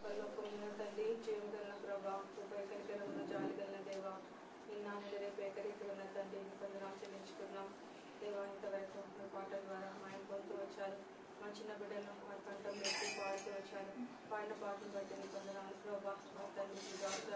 పరలోకమున్న తండ్రి, జీవగల ప్రభా, కృప కనికరమున జాలిగల దేవ, ఇన్నాళ్ళు రేపు ఏకరీతిగా తండ్రి కొందరు చెల్లించుకున్నాం దేవా. ఇంతవరకు మీ పాటల ద్వారా ఆయన పొందుతూ వచ్చారు. మా చిన్న బిడ్డలను మా కంఠం పెట్టి పాడుతూ వచ్చారు. పాడిన పాటలు బట్టి నీ కొందరు ప్రభా, మా తండ్రి జాగ్రత్త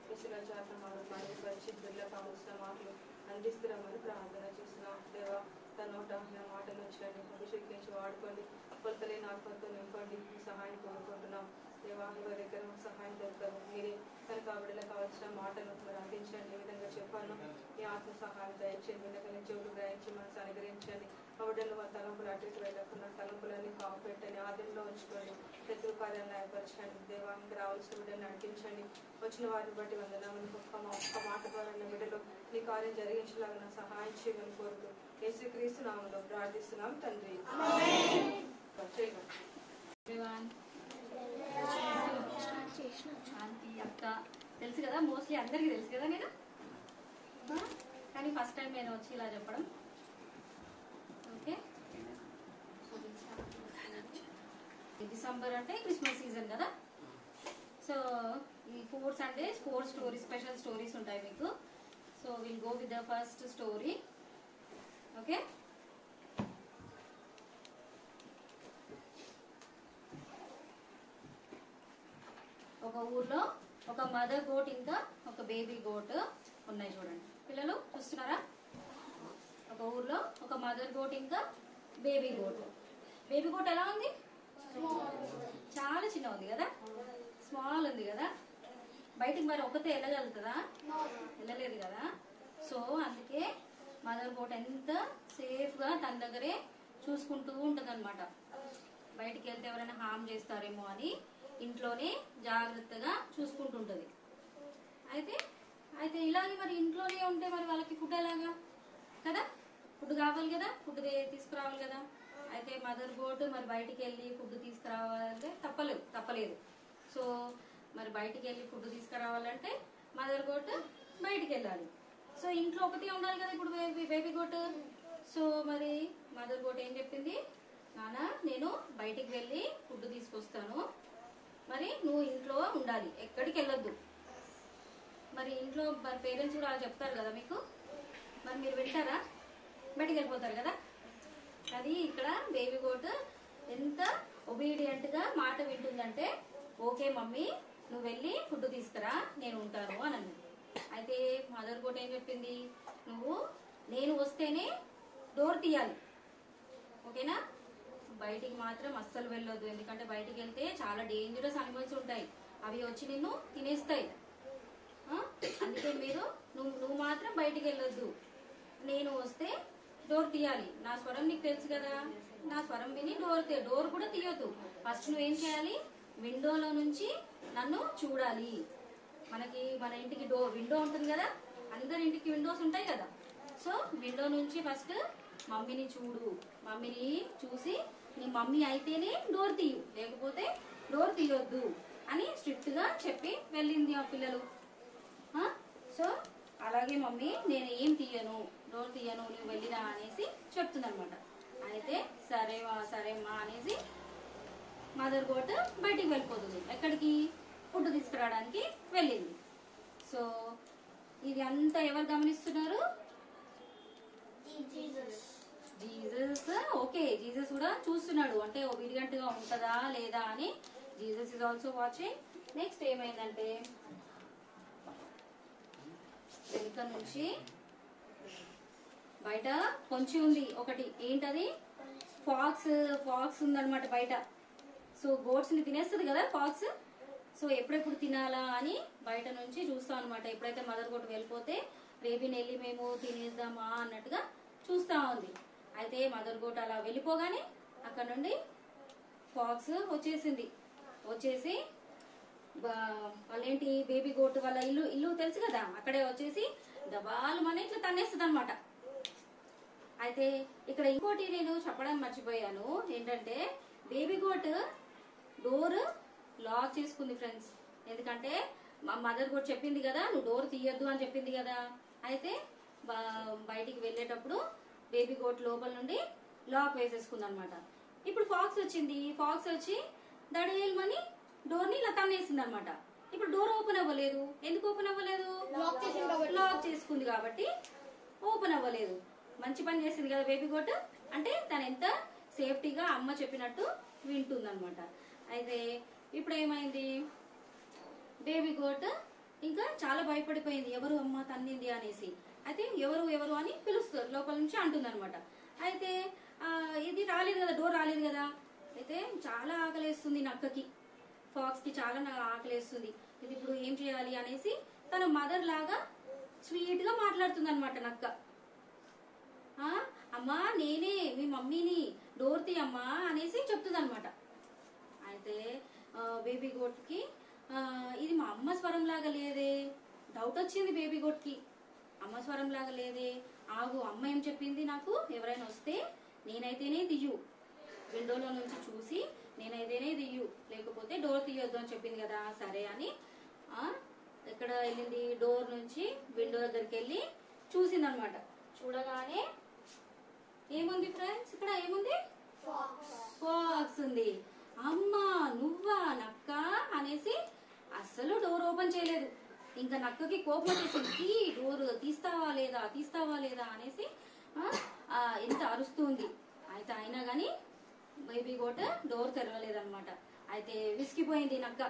విసుల జాత మాకు పరిశుద్ధుల్లో కావలసిన మాటలు అందిస్తున్నామని ప్రార్థన చేస్తున్నాం దేవా. తన నోట నా మాటలు వచ్చాయని అభిషేకించి వాడుకోండి. కొలతలేని ఆత్మతో నింపండి. మీ సహాయం కోరుకుంటున్నాం దేవా. ఎవరి దగ్గర సహాయం దొరకదు, మీరే తన కాబడిలకు కావాల్సిన మాటలు మరి అందించండి. ఈ విధంగా చెప్పాను. మీ ఆత్మ సహాయం దయచేయండి. వినగలిగిన చెవులు గ్రహించి మనసు అనుగ్రహించండి. కాబడిలో మా తలంపులు అటు ఇటు వెళ్ళకుండా తలంపులన్నీ కాపెట్టండి. ఆదంలో ఉంచుకోండి. శత్రు కార్యాలను ఏర్పరచండి దేవా. ఇంకా రావాల్సిన బిడ్డలు నడిపించండి. వచ్చిన వారిని బట్టి వందనామని ఒక్క మాట ద్వారా బిడ్డలో నీ కార్యం జరిగించలాగా సహాయం చేయమని కోరుతూ యేసుక్రీస్తు నామములో ప్రార్థిస్తున్నాం తండ్రి. శాంతి అక్క తెలుసు కదా, మోస్ట్లీ అందరికీ తెలుసు కదా నేను, కానీ ఫస్ట్ టైం నేను వచ్చి ఇలా చెప్పడం. ఓకే, డిసెంబర్ అంటే క్రిస్మస్ సీజన్ కదా. సో ఈ 4 Sundays 4 స్టోరీస్, స్పెషల్ స్టోరీస్ ఉంటాయి మీకు. So will go with the first story. Okay, ఒక ఊర్లో ఒక మదర్ గోట్ ఇంకా ఒక బేబీ గోట్ ఉన్నాయి. చూడండి పిల్లలు, చూస్తున్నారా? ఒక ఊర్లో ఒక మదర్ గోట్ ఇంకా బేబీ గోట్. బేబీ గోట్ ఎలా ఉంది? చాలా చిన్న ఉంది కదా, స్మాల్ ఉంది కదా. బయటికి మరి ఒకతే వెళ్ళగలుగుతుందా? వెళ్ళలేదు కదా. సో అందుకే మదర్ గోట్ ఎంత సేఫ్ గా తన దగ్గరే చూసుకుంటూ ఉంటది అనమాట. బయటికి వెళ్తే ఎవరైనా హామ్ చేస్తారేమో అని ఇంట్లోనే జాగ్రత్తగా చూసుకుంటుంటది. అయితే ఇలాగే మరి ఇంట్లోనే ఉంటే మరి వాళ్ళకి ఫుడ్ ఎలాగా కదా, ఫుడ్ కావాలి కదా, ఫుడ్ తీసుకురావాలి కదా. అయితే మదర్ గోట్ మరి బయటికి వెళ్ళి ఫుడ్ తీసుకురావాలంటే తప్పలేదు. సో మరి బయటికి వెళ్ళి ఫుడ్ తీసుకురావాలంటే మదర్ గోట్ బయటికి వెళ్ళాలి. సో ఇంట్లో ఒకటి ఉండాలి కదా ఇప్పుడు బేబీ గోట్. సో మరి మదర్ గోట్ ఏం చెప్పింది? నాన్న, నేను బయటికి వెళ్ళి ఫుడ్ తీసుకొస్తాను, మరి నువ్వు ఇంట్లో ఉండాలి, ఎక్కడికి వెళ్ళొద్దు. మరి ఇంట్లో మరి పేరెంట్స్ కూడా అలా చెప్తారు కదా మీకు, మరి మీరు వింటారా? బయటికి వెళ్ళిపోతారు కదా. అది ఇక్కడ బేబీ గోట్ ఎంత ఒబీడియంట్ గా మాట వింటుందంటే, ఓకే మమ్మీ నువ్వు వెళ్ళి ఫుడ్ తీసుకురా, నేను ఉంటాను అని అన్నది. అయితే మదర్ గోట్ ఏం చెప్పింది? నేను వస్తేనే డోర్ తీయాలి, ఓకేనా? బయటికి మాత్రం అస్సలు వెళ్ళొద్దు. ఎందుకంటే బయటికి వెళ్తే చాలా డేంజరస్ అనిమల్స్ ఉంటాయి, అవి వచ్చి నిన్ను తినేస్తాయి. అందుకే నువ్వు మాత్రం బయటికి వెళ్ళొద్దు. నేను వస్తే డోర్ తీయాలి. నా స్వరం నీకు తెలుసు కదా, నా స్వరం విని డోర్ కూడా తీయొద్దు. ఫస్ట్ నువ్వేం చేయాలి? విండోలో నుంచి నన్ను చూడాలి. మన ఇంటికి విండో ఉంటుంది కదా, అందరి ఇంటికి విండోస్ ఉంటాయి కదా. సో విండో నుంచి ఫస్ట్ మమ్మీని చూడు, మమ్మీని చూసి నీ మమ్మీ అయితేనే డోర్ తీయు, లేకపోతే డోర్ తీయొద్దు అని స్ట్రిక్ట్ గా చెప్పి వెళ్ళింది ఆ పిల్లలు. సో అలాగే మమ్మీ నేను ఏం తీయను, డోర్ తీయను, నువ్వు వెళ్ళిరా అనేసి చెప్తుంది అనమాట. అయితే సరేమ్మా అనేసి మదర్ గోట్ బయటికి వెళ్ళిపోతుంది. ఎక్కడికి? ఫుడ్ తీసుకురావడానికి వెళ్ళింది. సో ఇది అంతా ఎవరు గమనిస్తున్నారు? జీసస్. ఓకే, జీసస్ కూడా చూస్తున్నాడు, అంటే ఒబీడియంట్ గా ఉంటుందా లేదా అని. Jesus is also watching. Next ఏమైందంటే, వెనుక నుంచి బయట పొంచి ఉంది ఒకటి. ఏంటది? ఫాక్స్ ఉందన్నమాట బయట. సో గోట్స్ ని తినేస్తుంది కదా ఫాక్స్. సో ఎప్పుడెప్పుడు తినాలా అని బయట నుంచి చూస్తాం అనమాట. ఎప్పుడైతే మదర్ గోట్ వెళ్ళిపోతే బేబీని వెళ్ళి మేము తినేద్దామా అన్నట్టుగా చూస్తా ఉంది. అయితే మదర్ గోట్ అలా వెళ్ళిపోగానే అక్కడ నుండి ఫాక్స్ వచ్చేసి వాళ్ళేంటి బేబీ గోట్ వాళ్ళ ఇల్లు తెలుసు కదా, అక్కడే వచ్చేసి దబాలు మన ఇట్లా తన్నేస్తుంది అనమాట. అయితే ఇక్కడ ఇంకోటి నేను చెప్పడం మర్చిపోయాను. ఏంటంటే బేబీ గోట్ డోర్ లాక్ చేసుకుంది ఫ్రెండ్స్. ఎందుకంటే మదర్ గోట్ చెప్పింది కదా, నువ్వు డోర్ తీయొద్దు అని చెప్పింది కదా. అయితే బయటికి వెళ్ళేటప్పుడు బేబీ గోట్ లోపల నుండి లాక్ వేసేసుకుంది అనమాట. ఇప్పుడు ఫాక్స్ వచ్చింది. ఫాక్స్ వచ్చి దడేల్మని డోర్ ని ఇలా తన్నేసింది అనమాట. ఇప్పుడు డోర్ ఓపెన్ అవ్వలేదు. ఎందుకు ఓపెన్ అవ్వలేదు? లాక్ చేసుకుంది కాబట్టి ఓపెన్ అవ్వలేదు. మంచి పని చేసింది కదా బేబీ గోట్. అంటే తను ఎంత సేఫ్టీగా అమ్మ చెప్పినట్టు వింటుంది అనమాట. అయితే ఇప్పుడు ఏమైంది, బేబీ గోట్ ఇంకా చాలా భయపడిపోయింది, ఎవరు అమ్మ తన్నింది అనేసి. అయితే ఎవరు ఎవరు అని పిలుస్తారు, లోపల నుంచి అంటుంది అనమాట. అయితే ఇది రాలేదు కదా, డోర్ రాలేదు కదా. అయితే చాలా ఆకలేస్తుంది నక్కకి, ఫాక్స్ కి చాలా ఆకలేస్తుంది. ఇది ఇప్పుడు ఏం చేయాలి అనేసి తన మదర్ లాగా స్వీట్ గా మాట్లాడుతుంది అనమాట నక్క. అమ్మా నేనే మీ మమ్మీని, డోర్ తీ అమ్మా అనేసి చెప్తుంది అనమాట. అయితే బేబీ గోట్ కి ఇది మా అమ్మ స్వరం లాగా లేదే, డౌట్ వచ్చింది బేబీ గోట్ కి. అమ్మ స్వరం లాగా లేదే, ఆగు అమ్మ ఏం చెప్పింది నాకు, ఎవరైనా వస్తే నేనైతేనే దియ్యు, విండోలో నుంచి చూసి నేనైతేనే దియ్యు, లేకపోతే డోర్ తీయొద్దు అని చెప్పింది కదా. సరే అని ఎక్కడ వెళ్ళింది, డోర్ నుంచి విండో దగ్గరికి వెళ్ళి చూసింది అనమాట. చూడగానే ఏముంది ఫ్రెండ్స్, ఇక్కడ ఏముంది, ఫాక్స్ ఉంది. అమ్మా నువ్వా నక్క అనేసి అస్సలు డోర్ ఓపెన్ చేయలేదు. ఇంకా నక్కకి కోపం వచ్చేసింది, డోర్ తీస్తావా లేదా అనేసి ఎంత అరుస్తుంది. అయితే అయినా గాని బేబీ గోట్ డోర్ తెరవలేదన్నమాట. అయితే విసిగిపోయింది నక్క,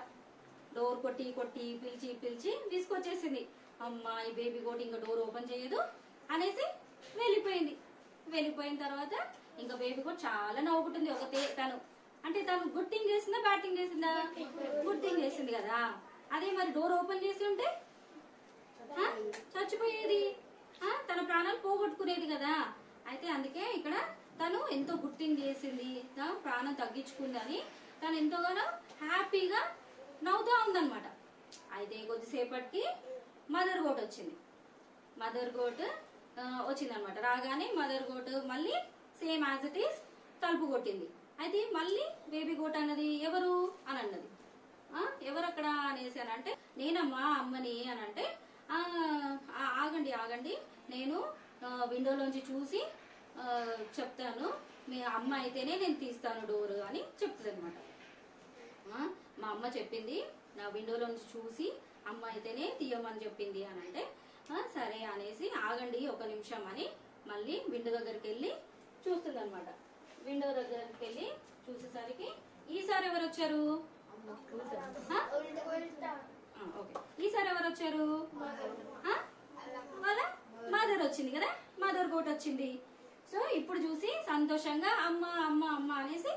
డోర్ కొట్టి కొట్టి పిలిచి పిలిచి విసుకొచ్చేసింది. అమ్మా ఈ బేబీ గోట్ ఇంకా డోర్ ఓపెన్ చేయదు అనేసి వెళ్ళిపోయింది. వెళ్ళిపోయిన తర్వాత ఇంకా బేబీ గోట్ చాలా నవ్వుకుంటుంది. తను అంటే తను గుడ్ థింగ్ చేసిందా బ్యాడ్ థింగ్ చేసిందా? గుడ్ థింగ్ చేసింది కదా. అదే మరి డోర్ ఓపెన్ చేసి ఉంటే చచ్చిపోయేది, తన ప్రాణాలు పోగొట్టుకునేది కదా. అయితే అందుకే ఇక్కడ తను ఎంతో గుడ్ థింగ్ చేసింది, ప్రాణం తగ్గించుకుందని తను ఎంతోగానో హ్యాపీగా నవ్వుతా ఉందన్నమాట. అయితే కొద్దిసేపటికి మదర్ గోట్ వచ్చింది. మదర్ గోట్ వచ్చిందనమాట. రాగానే మదర్ గోట్ మళ్ళీ సేమ్ యాజ్ ఇట్ ఈస్ తలుపు కొట్టింది. అయితే మళ్ళీ బేబీ గోట్ అన్నది ఎవరు అని అన్నది. ఎవరు అక్కడ అనేసి అని అంటే నేనమ్మా అమ్మని అని అంటే ఆగండి ఆగండి నేను విండోలోంచి చూసి చెప్తాను, మీ అమ్మ అయితేనే నేను తీస్తాను డోర్ అని చెప్తుంది అనమాట. మా అమ్మ చెప్పింది, నా విండోలోంచి చూసి అమ్మ అయితేనే తీయమని చెప్పింది అని అంటే సరే అనేసి ఆగండి ఒక నిమిషం అని మళ్ళీ విండో దగ్గరికి వెళ్ళి చూస్తుంది అనమాట. విండో దగ్గరికి వెళ్ళి చూసేసరికి ఈసారి ఎవరు వచ్చారు? ఓకే, ఈసారి ఎవరు వచ్చారు? వాళ్ళ మదర్ వచ్చింది కదా, మదర్ గోట్ వచ్చింది. సో ఇప్పుడు చూసి సంతోషంగా అమ్మ అమ్మ అమ్మ అనేసి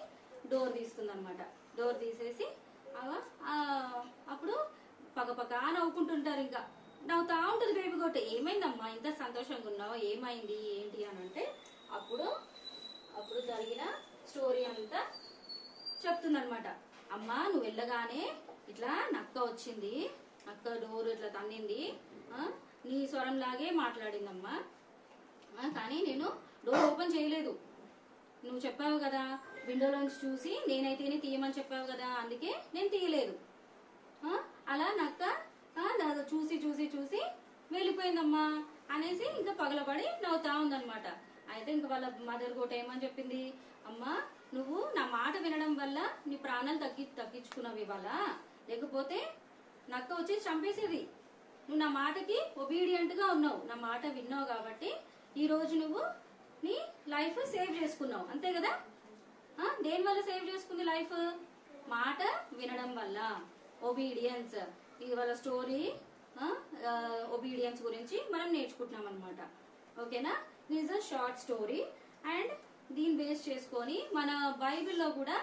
డోర్ తీస్తుంది అనమాట. డోర్ తీసేసి అప్పుడు పక్కపక్క నవ్వుకుంటుంటారు. ఇంకా నవ్వుతా ఉంటుంది బేబీ గోట్. ఏమైందమ్మా ఇంత సంతోషంగా ఉన్నావు, ఏమైంది ఏంటి అని అంటే అప్పుడు జరిగిన స్టోరీ అంతా చెప్తుందనమాట. అమ్మా నువ్వు వెళ్ళగానే ఇట్లా నక్క వచ్చింది, నక్క డోర్ ఇట్లా తన్నింది, నీ స్వరం లాగే మాట్లాడిందమ్మా, కానీ నేను డోర్ ఓపెన్ చేయలేదు. నువ్వు చెప్పావు కదా విండోలోంచి చూసి నేనైతేనే తీయమని చెప్పావు కదా, అందుకే నేను తీయలేదు. అలా నక్క చూసి చూసి చూసి వెళ్ళిపోయిందమ్మా అనేసి ఇంకా పగలబడి నవ్వుతా ఉందన్నమాట. అయితే ఇంకా వాళ్ళ మదర్ గోట్ ఏమని చెప్పింది, అమ్మా నువ్వు నా మాట వినడం వల్ల నీ ప్రాణాలు తగ్గించుకున్నావు ఇవాళ, లేకపోతే నక్క వచ్చి చంపేసేది. నువ్వు నా మాటకి ఒబీడియంట్ గా ఉన్నావు, నా మాట విన్నావు కాబట్టి ఈ రోజు నువ్వు నీ లైఫ్ సేవ్ చేసుకున్నావు, అంతే కదా. దేని వల్ల సేవ్ చేసుకుంది లైఫ్? మాట వినడం వల్ల, ఒబీడియన్స్. ఇది వాళ్ళ స్టోరీ, ఒబీడియన్స్ గురించి మనం నేర్చుకుంటున్నాం అనమాట. ఓకేనా, this is a short story. And దీన్ని బేస్ చేసుకొని మన బైబిల్లో కూడా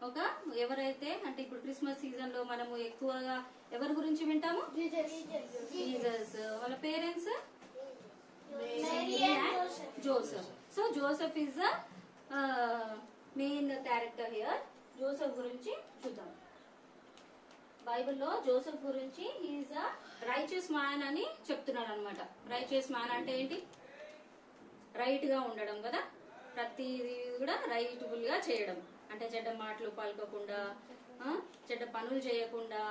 ఒక ఎవరైతే అంటే ఇప్పుడు క్రిస్మస్ సీజన్ లో మనము ఎక్కువగా ఎవరి గురించి వింటాము? జీసస్. వాళ్ళ parents Mary and Joseph. So Joseph is the main character here. Joseph గురించి చూద్దాం. బైబిల్లో జోసెఫ్ గురించి ఈజ్ అ రైచియస్ మ్యాన్ అని చెప్తున్నాడు అనమాట. రైచియస్ మ్యాన్ అంటే ఏంటి? రైట్ గా ఉండడం కదా, ప్రతిదీ కూడా రైట్ఫుల్ గా చేయడం అంటే చెడ్డ మాటలు పలకకుండా, చెడ్డ పనులు చేయకుండా,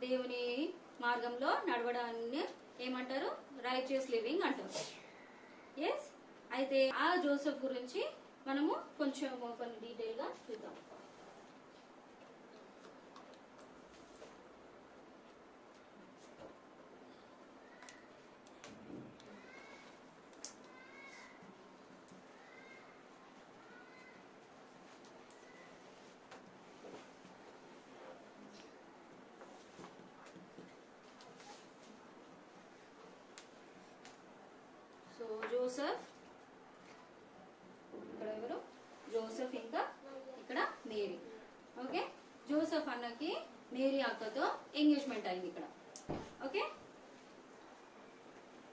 దేవుని మార్గంలో నడవడాన్ని ఏమంటారు? రైచియస్ లివింగ్ అంటారు. ఎస్. అయితే ఆ జోసెఫ్ గురించి మనము కొన్ని డీటెయిల్ గా చూద్దాం. జోసెఫ్, ఇక్కడ ఎవరు జోసెఫ్, ఇంకా ఇక్కడ మేరీ. ఓకే, జోసెఫ్ అన్నకి మేరీ అక్కతో ఎంగేజ్మెంట్ అయింది ఇక్కడ. ఓకే,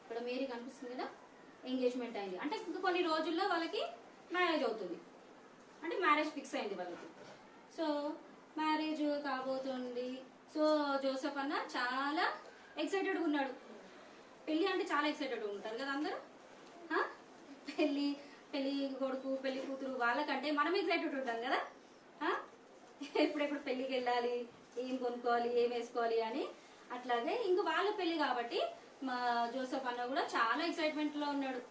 ఇక్కడ మేరీ కనిపిస్తుంది కదా, ఎంగేజ్మెంట్ అయింది. అంటే ఇంకా కొన్ని రోజుల్లో వాళ్ళకి మ్యారేజ్ అవుతుంది, అంటే మ్యారేజ్ ఫిక్స్ అయింది వాళ్ళకి. సో మ్యారేజ్ కాబోతుంది. సో జోసెఫ్ అన్న చాలా ఎక్సైటెడ్గా ఉన్నాడు. పెళ్ళి అంటే చాలా ఎక్సైటెడ్గా ఉంటారు కదా అందరూ. పెళ్ళి కొడుకు పెళ్లి కూతురు వాళ్ళకంటే మనం ఎక్సైటెడ్ ఉంటాం కదా. ఎప్పుడెప్పుడు పెళ్ళికి వెళ్ళాలి, ఏం కొనుక్కోవాలి, ఏం వేసుకోవాలి అని. అట్లాగే ఇంక వాళ్ళ పెళ్లి కాబట్టి మా జోసెఫ్ అన్న కూడా చాలా ఎక్సైట్మెంట్ లో ఉన్నాడు.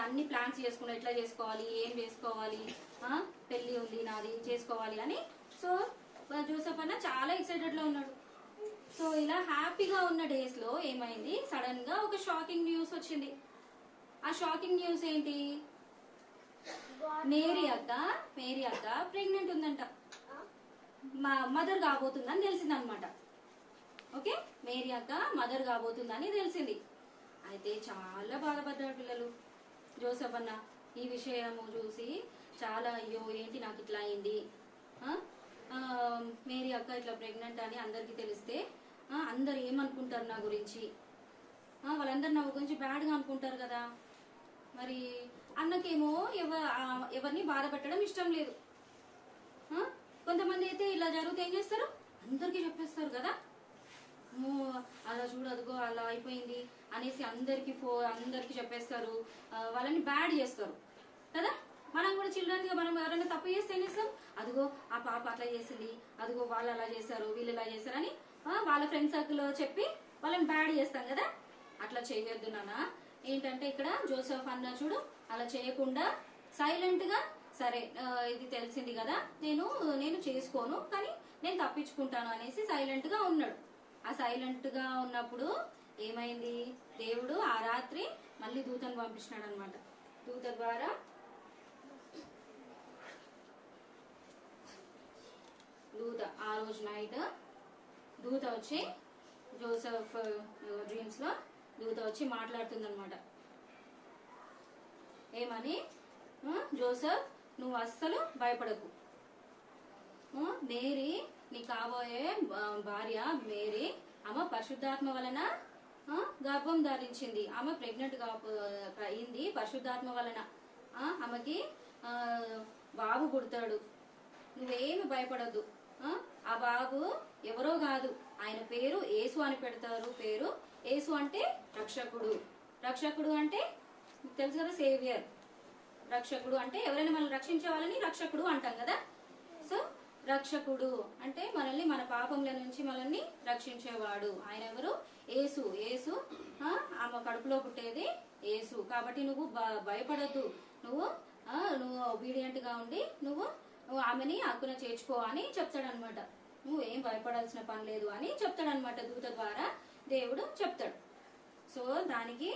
అన్ని ప్లాన్స్ చేసుకున్నాడు, ఎట్లా చేసుకోవాలి, ఏం చేసుకోవాలి, పెళ్లి ఉంది నాది చేసుకోవాలి అని. సో జోసెఫ్ అన్న చాలా ఎక్సైటెడ్ లో ఉన్నాడు. సో ఇలా హ్యాపీగా ఉన్న డేస్ లో ఏమైంది, సడన్ గా ఒక షాకింగ్ న్యూస్ వచ్చింది. ఆ షాకింగ్ న్యూస్ ఏంటి, మేరీ అక్క ప్రెగ్నెంట్ ఉందంట, మదర్ కాబోతుందని తెలిసింది అనమాట. ఓకే, మేరీ అక్క మదర్ కాబోతుందని తెలిసింది. అయితే చాలా బాధపడ్డాడు పిల్లలు. జోసెఫ్ అన్న ఈ విషయము చూసి చాలా, అయ్యో ఏంటి నాకు ఇట్లా అయింది, మేరీ అక్క ఇట్లా ప్రెగ్నెంట్ అని అందరికి తెలిస్తే అందరు ఏమనుకుంటారు నా గురించి, వాళ్ళందరూ నా గురించి బ్యాడ్గా అనుకుంటారు కదా. మరి అన్నకేమో ఎవరిని బాధ పెట్టడం ఇష్టం లేదు. కొంతమంది అయితే ఇలా జరిగితే ఏం చేస్తారు, అందరికీ చెప్పేస్తారు కదా, అలా చూడు అదిగో అలా అయిపోయింది అనేసి అందరికి చెప్పేస్తారు, వాళ్ళని బ్యాడ్ చేస్తారు కదా. మనం కూడా చిల్డ్రన్స్ గా మనం ఎవరైనా తప్పు చేస్తే ఏం చేస్తాం, అదిగో ఆ పాప అట్లా చేసింది, అదిగో వాళ్ళు అలా చేశారు, వీళ్ళు ఇలా చేశారు అని వాళ్ళ ఫ్రెండ్ సర్కిల్ చెప్పి వాళ్ళని బ్యాడ్ చేస్తాం కదా. అట్లా చేయొద్దు నాన్న. ఏంటంటే ఇక్కడ జోసెఫ్ అన్న చూడు అలా చేయకుండా సైలెంట్ గా, సరే ఇది తెలిసింది కదా, నేను చేసుకోను కానీ నేను తప్పించుకుంటాను అనేసి సైలెంట్ గా ఉన్నాడు. ఆ సైలెంట్ గా ఉన్నప్పుడు ఏమైంది, దేవుడు ఆ రాత్రి మళ్ళీ దూతను పంపించినాడు అనమాట. దూత ద్వారా ఆ రోజు నైట్ దూత వచ్చి జోసెఫ్ డ్రీమ్స్ లో దూత వచ్చి మాట్లాడుతుంది అనమాట. ఏమని, జోసెఫ్ నువ్వు అస్సలు భయపడకు, మేరీ నీ కాబోయే భార్య మేరీ ఆమె పరిశుద్ధాత్మ వలన గర్భం ధరించింది, ఆమె ప్రెగ్నెంట్ అయింది పరిశుద్ధాత్మ వలన, ఆమెకి బాబు పుడతాడు, నువ్వేమి భయపడద్దు. ఆ బాబు ఎవరో కాదు, ఆయన పేరు యేసు అని పెడతారు. పేరు యేసు అంటే రక్షకుడు. రక్షకుడు అంటే తెలుసు కదా, సేవియర్. రక్షకుడు అంటే ఎవరైనా మనల్ని రక్షించే వాళ్ళని రక్షకుడు అంటాం కదా. సో రక్షకుడు అంటే మనల్ని మన పాపంల నుంచి మనల్ని రక్షించేవాడు. ఆయన ఎవరు, యేసు. యేసు ఆమె కడుపులో పుట్టేది యేసు. కాబట్టి నువ్వు భయపడద్దు, నువ్వు ఒబీడియంట్ గా ఉండి నువ్వు ఆమెని హక్కున చేర్చుకో అని చెప్తాడనమాట. నువ్వు ఏం భయపడాల్సిన పని లేదు అని చెప్తాడనమాట. దూత ద్వారా దేవుడు చెప్తాడు. సో దానికి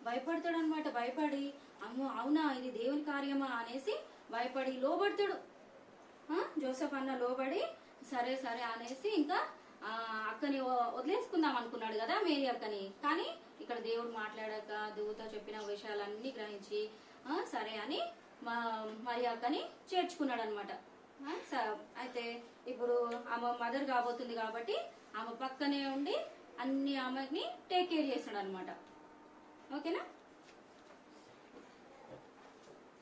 భయపడతాడనమాట. భయపడి అమ్మో అవునా ఇది దేవుని కార్యమా అనేసి భయపడి లోబడతాడు. జోసెఫ్ అన్న లోబడి సరే సరే అనేసి ఇంకా అక్కని వదిలేసుకుందాం అనుకున్నాడు కదా మేరీ అక్కని. కానీ ఇక్కడ దేవుడు మాట్లాడాక దూత చెప్పిన విషయాలన్నీ గ్రహించి సరే అని మరి అక్కని చేర్చుకున్నాడు అనమాట. అయితే ఇప్పుడు ఆమె మదర్ కాబోతుంది కాబట్టి ఆమె పక్కనే ఉండి అన్ని ఆమెని టేక్ కేర్ చేస్తాడు అనమాట. ఓకేనా.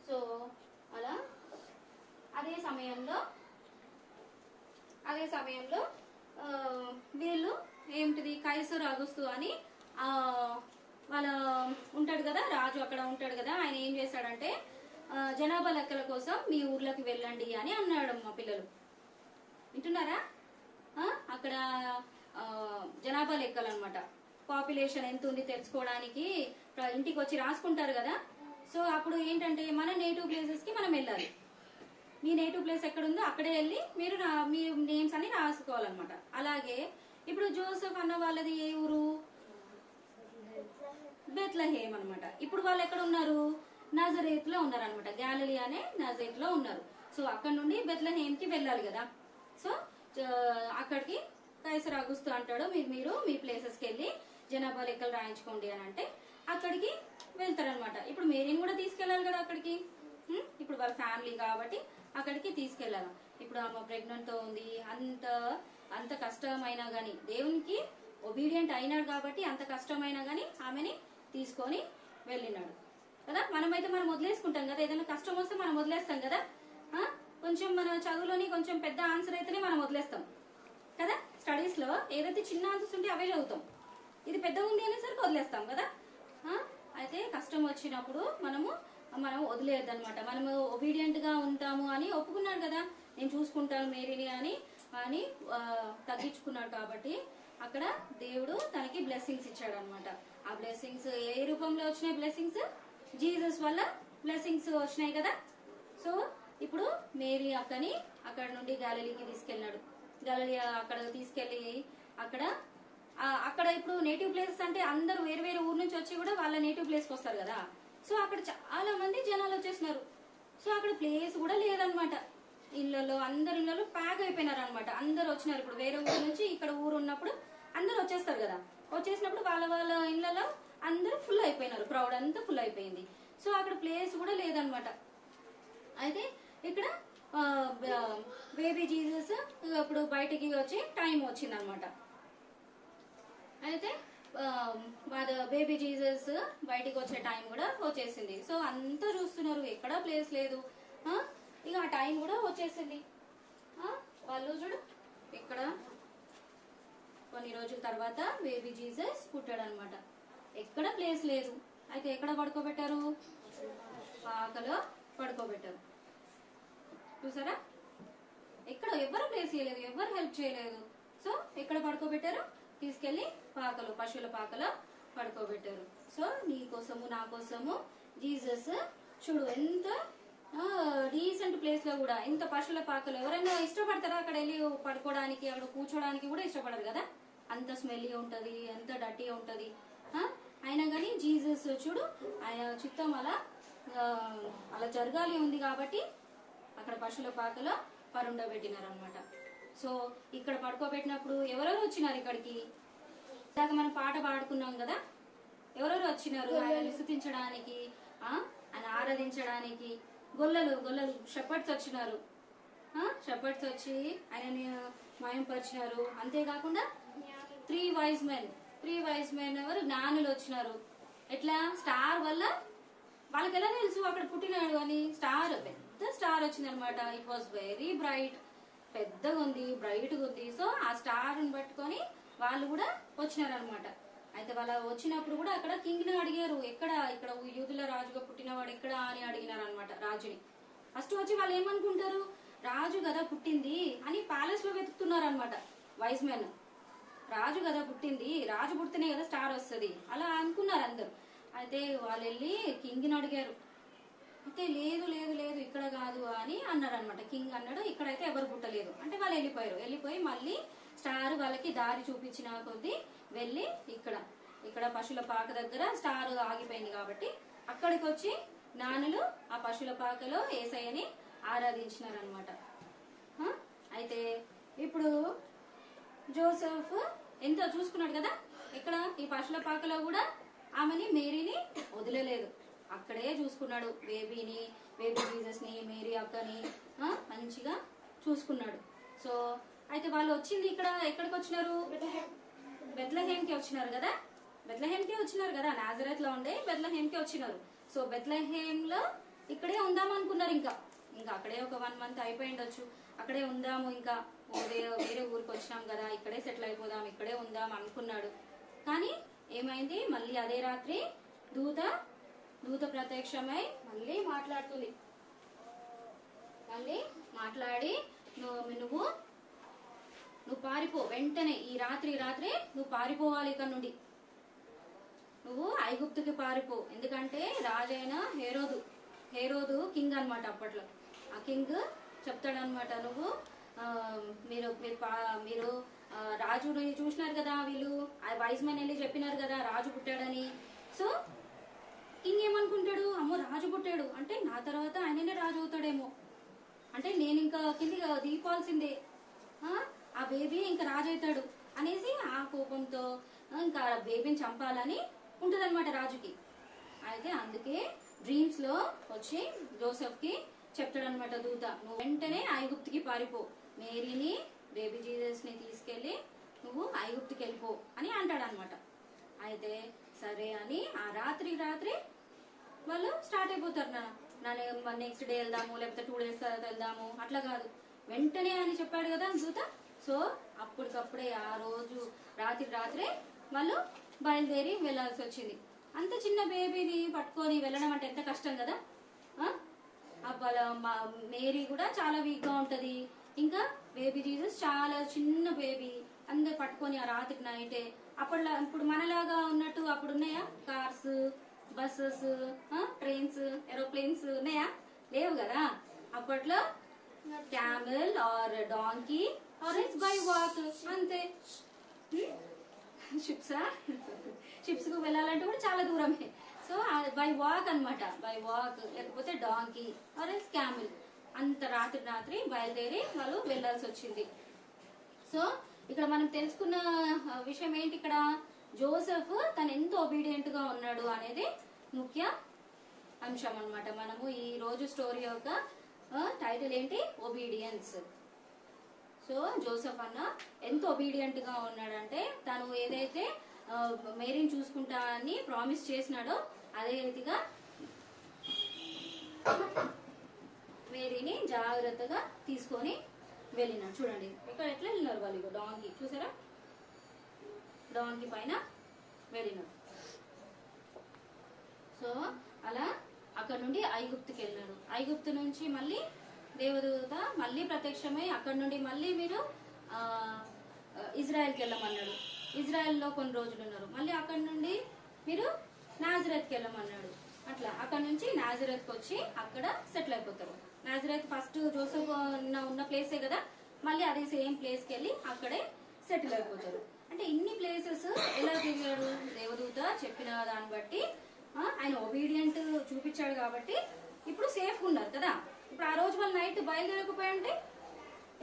సో అలా అదే సమయంలో వీళ్ళు ఏమిటిది కైసర్ అగుస్తు అని వాళ్ళ ఉంటాడు కదా, రాజు అక్కడ ఉంటాడు కదా. ఆయన ఏం చేశాడంటే జనాభా లెక్కల కోసం మీ ఊర్లోకి వెళ్ళండి అని అన్నాడు. మా పిల్లలు వింటున్నారా? అక్కడ జనాభా లెక్కలు అనమాట. పాపులేషన్ ఎంత ఉంది తెలుసుకోవడానికి ఇంటికి వచ్చి రాసుకుంటారు కదా. సో అప్పుడు ఏంటంటే మన నేటివ్ ప్లేసెస్ కి మనం వెళ్ళాలి. మీ నేటివ్ ప్లేస్ ఎక్కడుందో అక్కడే వెళ్ళి మీరు మీ నేమ్స్ అన్ని రాసుకోవాలన్నమాట. అలాగే ఇప్పుడు జోసెఫ్ అన్న వాళ్ళది ఏ ఊరు? బెత్లెహేమ్ అనమాట. ఇప్పుడు వాళ్ళు ఎక్కడ ఉన్నారు? నజరేత్ లో ఉన్నారు అనమాట. గ్యాలిలీ అనే నజరేత్ లో ఉన్నారు. సో అక్కడ నుండి బెత్లెహేమ్ కి వెళ్ళాలి కదా. సో అక్కడికి కైసర్ అగుస్తు అంటాడు మీరు మీ ప్లేసెస్ కి వెళ్ళి జనాభా లెక్కలు రాయించుకోండి అని అంటే అక్కడికి వెళ్తారనమాట. ఇప్పుడు మేరీని కూడా తీసుకెళ్ళాలి కదా అక్కడికి. ఇప్పుడు వాళ్ళ ఫ్యామిలీ కాబట్టి అక్కడికి తీసుకెళ్ళాలి. ఇప్పుడు ఆమె ప్రెగ్నెంట్ తో ఉంది, అంత అంత కష్టమైనా గానీ దేవునికి ఒబీడియంట్ అయినాడు కాబట్టి అంత కష్టమైనా గానీ ఆమెని తీసుకొని వెళ్ళినాడు కదా. మనమైతే మనం వదిలేసుకుంటాం కదా, ఏదైనా కష్టం వస్తే మనం వదిలేస్తాం కదా. కొంచెం మన చదువులోని కొంచెం పెద్ద ఆన్సర్ అయితేనే మనం వదిలేస్తాం కదా. స్టడీస్ లో ఏదైతే చిన్న ఆన్సర్స్ ఉంటే అవే చదువుతాం, ఇది పెద్ద ఉంది అనేసరికి వదిలేస్తాం కదా. అయితే కష్టం వచ్చినప్పుడు మనం వదిలేయద్దు అనమాట. మనము ఒబీడియంట్ గా ఉంటాము అని ఒప్పుకున్నాడు కదా, నేను చూసుకుంటాను మేరీని అని తగ్గించుకున్నాడు కాబట్టి అక్కడ దేవుడు తనకి బ్లెస్సింగ్స్ ఇచ్చాడు అనమాట. ఆ బ్లెస్సింగ్స్ ఏ రూపంలో వచ్చినాయి? బ్లెస్సింగ్స్ జీసస్ వల్ల బ్లెస్సింగ్స్ వచ్చినాయి కదా. సో ఇప్పుడు మేరీ అక్కని అక్కడ నుండి గలిలీకి తీసుకెళ్ళినాడు. గలిలీ అక్కడ తీసుకెళ్లి అక్కడ ఇప్పుడు నేటివ్ ప్లేసెస్ అంటే అందరూ వేరు వేరే ఊరు నుంచి వచ్చి కూడా వాళ్ళ నేటివ్ ప్లేస్ కి వస్తారు కదా. సో అక్కడ చాలా మంది జనాలు వచ్చేసినారు. సో అక్కడ ప్లేస్ కూడా లేదనమాట. ఇళ్లలో అందరు ఇళ్లలో ప్యాక్ అయిపోయినారు అనమాట. అందరు వచ్చినారు. ఇప్పుడు వేరే ఊరు నుంచి ఇక్కడ ఊరు ఉన్నప్పుడు అందరు వచ్చేస్తారు కదా. వచ్చేసినప్పుడు వాళ్ళ ఇళ్లలో అందరూ ఫుల్ అయిపోయినారు, క్రౌడ్ అంతా ఫుల్ అయిపోయింది. సో అక్కడ ప్లేస్ కూడా లేదనమాట. అయితే ఇక్కడ బేబీ జీసస్ ఇప్పుడు బయటికి వచ్చి టైం వచ్చింది అనమాట. అయితే బేబీ జీసస్ బయటికి వచ్చే టైం కూడా వచ్చేసింది. సో అంతా చూస్తున్నారు, ఎక్కడా ప్లేస్ లేదు. ఇక ఆ టైం కూడా వచ్చేసింది. వాళ్ళు చూడు ఇక్కడ కొన్ని రోజుల తర్వాత బేబీ జీసస్ పుట్టాడు అనమాట. ఎక్కడ ప్లేస్ లేదు. అయితే ఎక్కడ పడుకోబెట్టారు? పాకలో పడుకోబెట్టారు. చూసారా, ఎక్కడ ఎవరు ప్లేస్ చేయలేదు, ఎవరు హెల్ప్ చేయలేదు. సో ఎక్కడ పడుకోబెట్టారు? తీసుకెళ్లి పాకలో, పశువుల పాకలో పడుకోబెట్టారు. సో నీ కోసము నా కోసము జీసస్ చూడు ఎంత డీసెంట్ ప్లేస్ లో కూడా, ఇంత పశువుల పాకలో ఎవరైనా ఇష్టపడతారా అక్కడ వెళ్ళి పడుకోవడానికి? అక్కడ కూర్చోడానికి కూడా ఇష్టపడరు కదా, అంత స్మెల్లీ ఉంటది, అంత డర్టీగా ఉంటది. అయినా కానీ జీసస్ చూడు ఆయన చిత్తం అలా జరగాలి ఉంది కాబట్టి అక్కడ పశువుల పాకలో పరుండబెట్టినారనమాట. సో ఇక్కడ పడుకోబెట్టినప్పుడు ఎవరెవరు వచ్చినారు ఇక్కడికి? ఇందాక మనం పాట పాడుకున్నాం కదా, ఎవరెవరు వచ్చినారు ఆయనని స్తుతించడానికి, ఆయన ఆరాధించడానికి? గొల్లలు షెపర్డ్స్ వచ్చినారు. షెపర్డ్స్ వచ్చి ఆయనని మాయంపరిచినారు. అంతేకాకుండా త్రీ వైజ్ మెన్ ఎవరు? జ్ఞానులు వచ్చినారు. ఎట్లా? స్టార్ వల్ల వాళ్ళకి ఎలా తెలుసు అక్కడ పుట్టినాడు అని? స్టార్, పెద్ద స్టార్ వచ్చింది అనమాట. ఇట్ వాజ్ వెరీ బ్రైట్, పెద్దగా ఉంది, బ్రైట్ గా ఉంది. సో ఆ స్టార్ ని పట్టుకొని వాళ్ళు కూడా వచ్చినారనమాట. అయితే వాళ్ళ వచ్చినప్పుడు కూడా అక్కడ కింగ్ ని అడిగారు, ఇక్కడ యూదుల రాజుగా పుట్టినవాడు ఎక్కడ అని అడిగినారు అనమాట రాజుని. ఫస్ట్ వచ్చి వాళ్ళు ఏమనుకుంటారు, రాజు కదా పుట్టింది అని ప్యాలెస్ లో వెతుకుతున్నారు అనమాట వైజ్ మెన్. రాజు కదా పుట్టింది, రాజు పుడితేనే కదా స్టార్ వస్తుంది అలా అనుకున్నారు అందరు. అయితే వాళ్ళు వెళ్ళి కింగ్ ని అడిగారు. అయితే లేదు లేదు లేదు ఇక్కడ కాదు అని అన్నారు అనమాట. కింగ్ అన్నాడు ఇక్కడైతే ఎవరు పుట్టలేదు అంటే వాళ్ళు వెళ్ళిపోయి మళ్ళీ స్టార్ వాళ్ళకి దారి చూపించిన కొద్దీ వెళ్ళి ఇక్కడ పశువుల పాక దగ్గర స్టార్ ఆగిపోయింది కాబట్టి అక్కడికి వచ్చి జ్ఞానులు ఆ పశువుల పాకలో యేసయ్యని ఆరాధించినారనమాట. అయితే ఇప్పుడు జోసెఫ్ ఎంతో చూసుకున్నాడు కదా, ఇక్కడ ఈ పశువుల పాకలో కూడా ఆమెని మేరీని వదిలేలేదు, అక్కడే చూసుకున్నాడు. బేబీ జీసస్ ని, మేరీ అక్కని మంచిగా చూసుకున్నాడు. సో అయితే వాళ్ళు వచ్చింది ఎక్కడికి వచ్చినారు? బెత్లెహేమ్కి వచ్చినారు కదా. నాజరేత్ లో ఉండే బెత్లెహేమ్కి వచ్చినారు. సో బెత్లెహేమ్ లో ఇక్కడే ఉందాం అనుకున్నారు. ఇంకా అక్కడే ఒక 1 month అయిపోయిండొచ్చు. అక్కడే ఉందాము, ఇంకా వేరే ఊరికి వచ్చినాం కదా, ఇక్కడే సెటిల్ అయిపోదాం, ఇక్కడే ఉందాం అనుకున్నాడు. కానీ ఏమైంది? మళ్ళీ అదే రాత్రి దూత ప్రత్యక్షమై మళ్ళీ మాట్లాడుతుంది. మళ్ళీ మాట్లాడి నువ్వు పారిపో, వెంటనే ఈ రాత్రి నువ్వు పారిపోవాలి, ఇక్కడ నుండి నువ్వు ఐగుప్తుకి పారిపో. ఎందుకంటే రాజైన హేరోదు కింగ్ అనమాట అప్పట్లో. ఆ కింగ్ చెప్తాడనమాట, నువ్వు మీరు రాజుని చూసినారు కదా, వీళ్ళు వైజ్ మెన్ వెళ్ళి చెప్పినారు కదా రాజు పుట్టాడని. సో కింగ్ ఏమనుకుంటాడు, అమ్మో రాజు పుట్టాడు అంటే నా తర్వాత ఆయననే రాజు అవుతాడేమో, అంటే నేను ఇంకా కిందికి దిగిపోవాల్సిందే, ఆ బేబీ ఇంకా రాజు అవుతాడు అనేసి ఆ కోపంతో ఇంకా బేబీని చంపాలని ఉంటదన్నమాట రాజుకి. అయితే అందుకే డ్రీమ్స్ లో వచ్చి జోసెఫ్ కి చెప్తాడు అనమాట దూత, నువ్వు వెంటనే ఐగుప్తుకి పారిపో, మేరీని బేబీ జీసస్ ని తీసుకెళ్లి నువ్వు ఐగుప్తుకి వెళ్ళిపో అని అంటాడు అనమాట. అయితే సరే అని ఆ రాత్రి వాళ్ళు స్టార్ట్ అయిపోతారు. నెక్స్ట్ డే వెళ్దాము, లేకపోతే 2 days తర్వాత వెళ్దాము, అట్లా కాదు, వెంటనే అని చెప్పాడు కదా దూత. సో అప్పటికప్పుడే ఆ రోజు రాత్రే వాళ్ళు బయలుదేరి వెళ్ళాల్సి వచ్చింది. అంత చిన్న బేబీని పట్టుకొని వెళ్ళడం అంటే ఎంత కష్టం కదా. వాళ్ళ మేరీ కూడా చాలా వీక్ గా ఉంటది, ఇంకా బేబీ జీసస్ చాలా చిన్న బేబీ, అందరు పట్టుకొని ఆ రాత్రి నైటే. ఇప్పుడు మనలాగా ఉన్నట్టు అప్పుడు ఉన్నాయా కార్స్, బస్సెస్, ట్రైన్స్, ఏరోప్లేన్స్ ఉన్నాయా? లేవు కదా. అప్పట్లో camel or donkey or it's by walk అంతే. షిప్స్ కు వెళ్ళాలంటే కూడా చాలా దూరమే. సో బై వాక్ అన్నమాట, బై వాక్, లేకపోతే డాంకీ ఆర్ ఇట్స్ క్యామెల్. అంత రాత్రి బయలుదేరి వాళ్ళు వెళ్ళాల్సి వచ్చింది. సో ఇక్కడ మనం తెలుసుకున్న విషయం ఏంటి, ఇక్కడ జోసెఫ్ తను ఎంత ఒబీడియంట్ గా ఉన్నాడు అనేది ముఖ్య అంశం అన్నమాట. మనము ఈ రోజు స్టోరీ యొక్క టైటిల్ ఏంటి, ఒబీడియన్స్. సో జోసెఫ్ అన్న ఎంత ఒబీడియంట్ గా ఉన్నాడంటే తను ఏదైతే మేరీని చూసుకుంటా అని ప్రామిస్ చేసినాడో అదే రీతిగా మేరీని జాగ్రత్తగా తీసుకొని వెళ్ళినాడు. చూడండి ఇక్కడ ఎట్లా వెళ్ళినారు వాళ్ళు, డాంకీ చూసారా, డాంకీ పైన వెళ్ళినాడు. సో అలా అక్కడ నుండి ఐగుప్తుకి వెళ్ళినాడు. ఐగుప్తు నుంచి మళ్ళీ దేవదూత మళ్ళీ ప్రత్యక్షమై అక్కడ నుండి మళ్ళీ మీరు ఇజ్రాయెల్కి వెళ్ళమన్నాడు. ఇజ్రాయెల్లో కొన్ని రోజులు ఉన్నారు. మళ్ళీ అక్కడ నుండి మీరు నాజరేత్కి వెళ్ళమన్నాడు. అట్లా అక్కడ నుంచి నాజరేత్కి వచ్చి అక్కడ సెటిల్ అయిపోతారు. నాజరేత్ ఫస్ట్ జోసెఫ్ ఉన్న ప్లేసే కదా, మళ్ళీ అదే సేమ్ ప్లేస్కి వెళ్ళి అక్కడే సెటిల్ అయిపోతారు. అంటే ఇన్ని ప్లేసెస్ ఎలా తిరిగాడు, దేవదూత చెప్పిన దాన్ని బట్టి ఆయన ఒబీడియంట్ చూపించాడు కాబట్టి ఇప్పుడు సేఫ్గా ఉన్నారు కదా. ఇప్పుడు ఆ రోజు వాళ్ళు నైట్ బయలుదేరకపోయి ఉంటే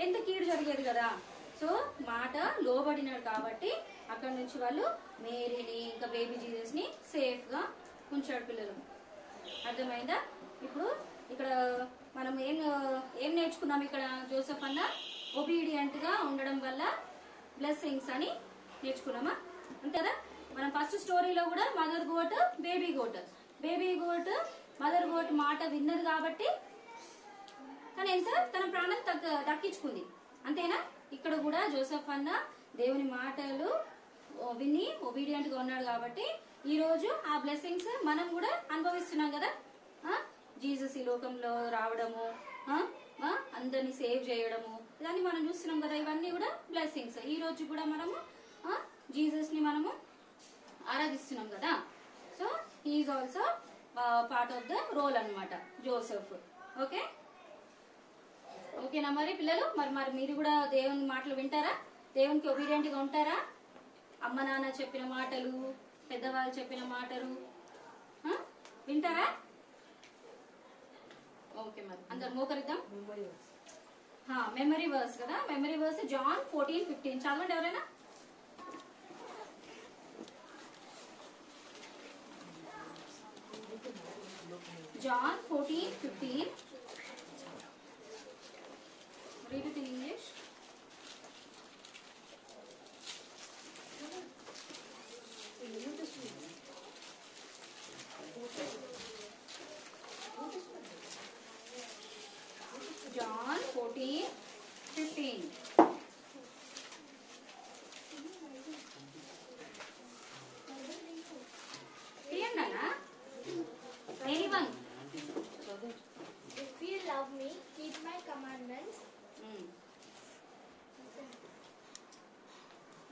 ఎంత కీడు జరిగేది కదా. సో మాట లోబడినాడు కాబట్టి అక్కడ నుంచి వాళ్ళు మేరీని ఇంకా బేబీ జీసస్ ని సేఫ్ గా ఉంచాడు పిల్లలు. అర్థమైందా? ఇప్పుడు ఇక్కడ మనం ఏం నేర్చుకున్నాం, ఇక్కడ జోసెఫ్ అన్న ఒబీడియంట్ గా ఉండడం వల్ల బ్లెస్సింగ్స్ అని నేర్చుకున్నామా, అంతే కదా. మనం ఫస్ట్ స్టోరీలో కూడా mother goat baby goat mother goat మాట విన్నది కాబట్టి తన ప్రాణం దక్కించుకుంది, అంతేనా. ఇక్కడ కూడా జోసెఫ్ అన్న దేవుని మాటలు విని ఒబీడియంట్ గా ఉన్నాడు కాబట్టి ఈ రోజు ఆ బ్లెస్సింగ్స్ మనం కూడా అనుభవిస్తున్నాం కదా. జీసస్ ఈ లోకంలో రావడము, అందరినీ సేవ్ చేయడము, ఇవన్నీ మనం చూస్తున్నాం కదా. ఇవన్నీ కూడా బ్లెస్సింగ్స్. ఈ రోజు కూడా మనము జీసస్ ని మనము ఆరాధిస్తున్నాం కదా. So he is also part of the role అన్నమాట జోసెఫ్. ఓకేనా మరి పిల్లలు? మరి మీరు కూడా దేవుని మాటలు వింటారా? దేవునికి ఒబీడియంట్ గా ఉంటారా? అమ్మ నాన్న చెప్పిన మాటలు, పెద్దవాళ్ళు చెప్పిన మాటలు వింటారా? ఓకే, మరి అందరు మోకరిద్దాం. మెమరీ వర్స్ కదా, మెమరీ వర్స్ జాన్ 14:15 చదవండి ఎవరైనా. John 14:15. Read it in English. John 14:15. Anyone? If you love me, keep my commandments.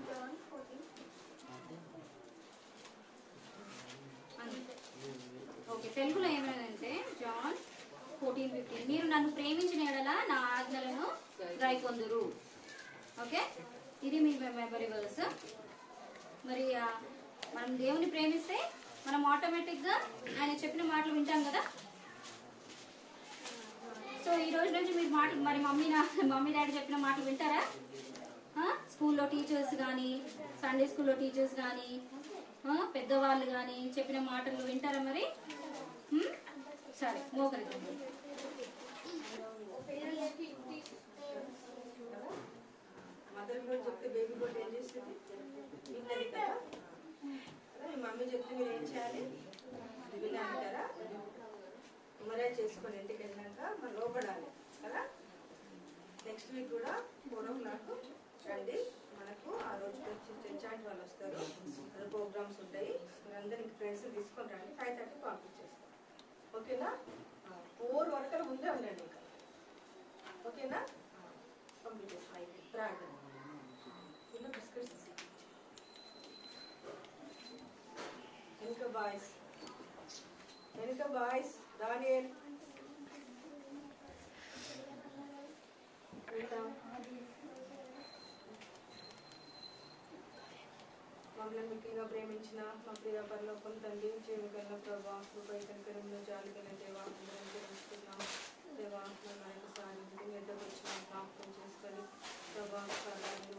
John 14. Okay, తెలుగులో ఏమైందంటే జాన్ 14:15. మీరు నన్ను ప్రేమించిన ఎడల నా ఆజ్ఞలను గాయకొందురు. ఓకే, ఇది మీ మెమరీ వర్స్. మరి మనం దేవుని ప్రేమిస్తే మనం ఆటోమేటిక్ గా ఆయన చెప్పిన మాటలు వింటాం కదా. సో ఈ రోజు నుంచి మీరు మరి మమ్మీ డాడీ చెప్పిన మాటలు వింటారా? స్కూల్లో టీచర్స్ కానీ, సండే స్కూల్లో టీచర్స్ కానీ, పెద్దవాళ్ళు కానీ చెప్పిన మాటలు వింటారా మరి? సరే మోకరిద్దాం. మదర్ బోర్డ్ చెప్తే బేబీ బోర్డ్ ఏం చేస్తుంది? విన్నది కదా. మీ మమ్మీ చెప్తే మీరు ఏం చేయాలి? వినాలి కదా. మరే చేసుకొని ఇంటికి వెళ్ళినాక మనం లోపడాలి కదా. నెక్స్ట్ వీక్ కూడా 4 o'clock రండి. మనకు ఆ రోజు చర్చాటి వాళ్ళు వస్తారు, అక్కడ ప్రోగ్రామ్స్ ఉంటాయి. మీరందరూ ఫ్రెండ్స్ తీసుకొని రండి. 5:30 పంపించేస్తాం. ఓకేనా? 4 వరకు ముందే ఉండండి ఇంకా. ఓకేనా? పంపించేస్తాం. ప్రార్థన వెనుక బాయ్స్ దానియేల్ మమ్మల్ని ముఖ్యంగా ప్రేమించిన మా ప్రియ పరలోకం తండ్రి, జీవగల ప్రభా, కృపై కనికరంలో జాలిగల దేవా, అందరం తెలుసుకున్నాం దేవా. మరొకసారి మీదకు వచ్చిన జ్ఞాపకం చేసుకొని ప్రభా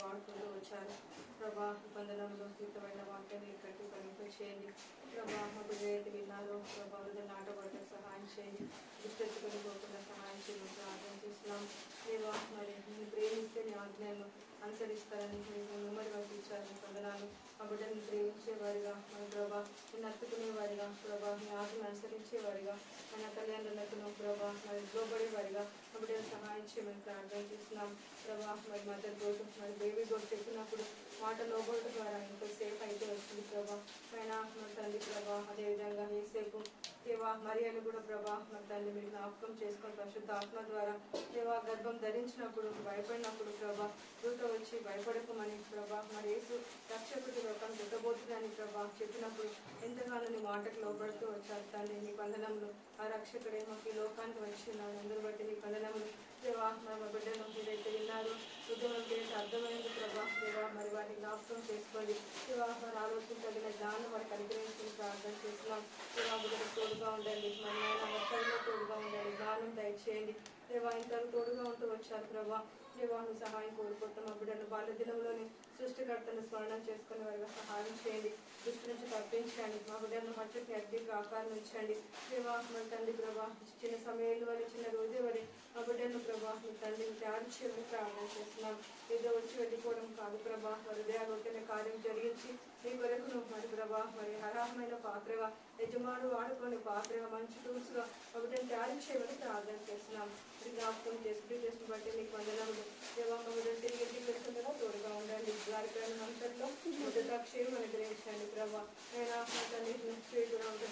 వాడుకుంటూ వచ్చారు ప్రభా. వందనంలో హితమైన వాక్యాన్ని కట్టి కనిపించేయండి ప్రభా. మాకు ఏదైతే విన్నారో ప్రభా నాటబట్ట సహాయం చేయండి. దుష్టెత్తుకొని పోకుండా సహాయం చేయడం ప్రార్థన చేస్తున్నాం దేవా. మరి నేను ప్రేమిస్తే నీ ఆజ్ఞలను అనుసరిస్తారని మిమ్మల్ని పంపించారు. వందనాలు. మా బిడ్డను ప్రేమించేవారిగా మన ప్రభా, నేను అత్తుకునేవారిగా ప్రభా, మీ ఆజ్ఞను అనుసరించేవారిగా మన తల్లిదండ్రులకు ప్రభా మరి లోబడేవారిగా మా బిడ్డను సహాయం చేయమని ప్రార్థన చేస్తున్నాం ప్రభా. మరి మదర్ బోర్డు మరి బేబీ బోర్డు చెప్పినప్పుడు మాట లోబడటం ద్వారా ఎంతో సేఫ్ అయితే వస్తుంది ప్రభా. పైన మన తల్లి ప్రభా, అదేవిధంగా ఏసేపు దేవా మరియను కూడా ప్రభా మన తల్లి మీరు జ్ఞాపకం చేసుకొని పరిశుద్ధ ఆత్మ ద్వారా దేవా గర్భం ధరించినప్పుడు భయపడినప్పుడు ప్రభా దూత వచ్చి భయపడకమని ప్రభా మరి యేసు రక్షకుడి లోకాన్ని దుట్టబోతుందని ప్రభా చెప్పినప్పుడు ఎంతగానో నీ మాటకు లోబడుతూ వచ్చారు తండ్రి. నీ వందనములు. ఆ రక్షకుడే మాకు ఈ లోకానికి వచ్చినాడు. అందరూ బట్టి నీ వందనములు దేవా. మా బిడ్డను మీరైతే విన్నారు, ఉద్యమం చేసి అర్థమైంది ప్రభా దేవా. మరి వారిని జ్ఞాపకం చేసుకోండి దేవా. మరి ఆలోచించగలిగిన జ్ఞానం వారికి అనుగ్రహించుకుని ప్రార్థన చేస్తున్నాం దేవా. బిడ్డకు తోడుగా ఉండండి. మరి నాయన వర్షాల్లో తోడుగా ఉండండి. జ్ఞానం దయచేయండి దేవా. ఇంతకు తోడుగా ఉంటూ వచ్చారు ప్రభా దేవా. నువ్వు సహాయం కోరుకుంటాం. మా బిడ్డను బాల్య దినంలోని సృష్టికర్తను స్మరణం చేసుకునే వారిగా సహాయం చేయండి. దృష్టి నుంచి తప్పించండి. మా బిడ్డను హత్యకి అగ్గికి ఆకారం ఉంచండి దేవా. మన తండ్రి ప్రభా చిన్న సమయంలో వల్ల చిన్న రోజే వల్ల మా బిడ్డను ప్రభా మీ తండ్రిని తయారు చేయమని ప్రార్థన చేస్తున్నాం. ఏదో వచ్చి వెళ్ళిపోవడం కాదు ప్రభా. మరి హృదయాలోచన కార్యం జరిగించి మీ కొరకు నువ్వు మరి ప్రభా మరి అర్హమైన పాత్రగా యజమాను వాడుకొని పాత్రగా మంచి టూల్స్గా మా బిడ్డను తయారు చేయమని ప్రార్థన చేస్తున్నాం. జ్ఞాపకం చేసుకుంటూ చేసిన బట్టి మీకు వందనములు దేవా. మా బిడ్డను తిరిగి ఇంటికి వెళ్తుండగా తోడుగా ఉండండి. గారిపైన అంతట్లో మొదట క్షేమం అనుగ్రహించండి ప్రభా. నేను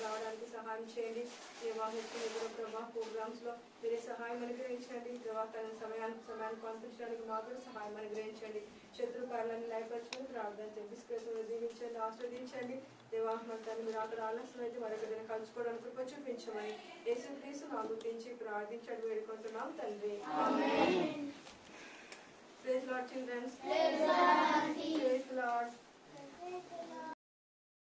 రావడానికి సహాయం చేయండి దేవా. కూడా ప్రభా ప్రోగ్రామ్స్ లో మీరే సహాయం అనుగ్రహించండి ప్రభా. తన సమయానికి పంపించడానికి మాత్రం సహాయం అనుగ్రహించండి. శత్రుకారులను లయపరచుకుని ప్రార్థన చెప్పి దీవించండి, ఆస్వాదించండి దేవా. తను మీరు అక్కడ ఆలస్యం అయితే మరొక దిన కలుసుకోవడానికి కృప చూపించమని యేసుక్రీస్తు నామమున గుర్తించి ప్రార్థించండి వేడుకుంటున్నాం తండ్రి. Praise Lord children. Praise the Lord.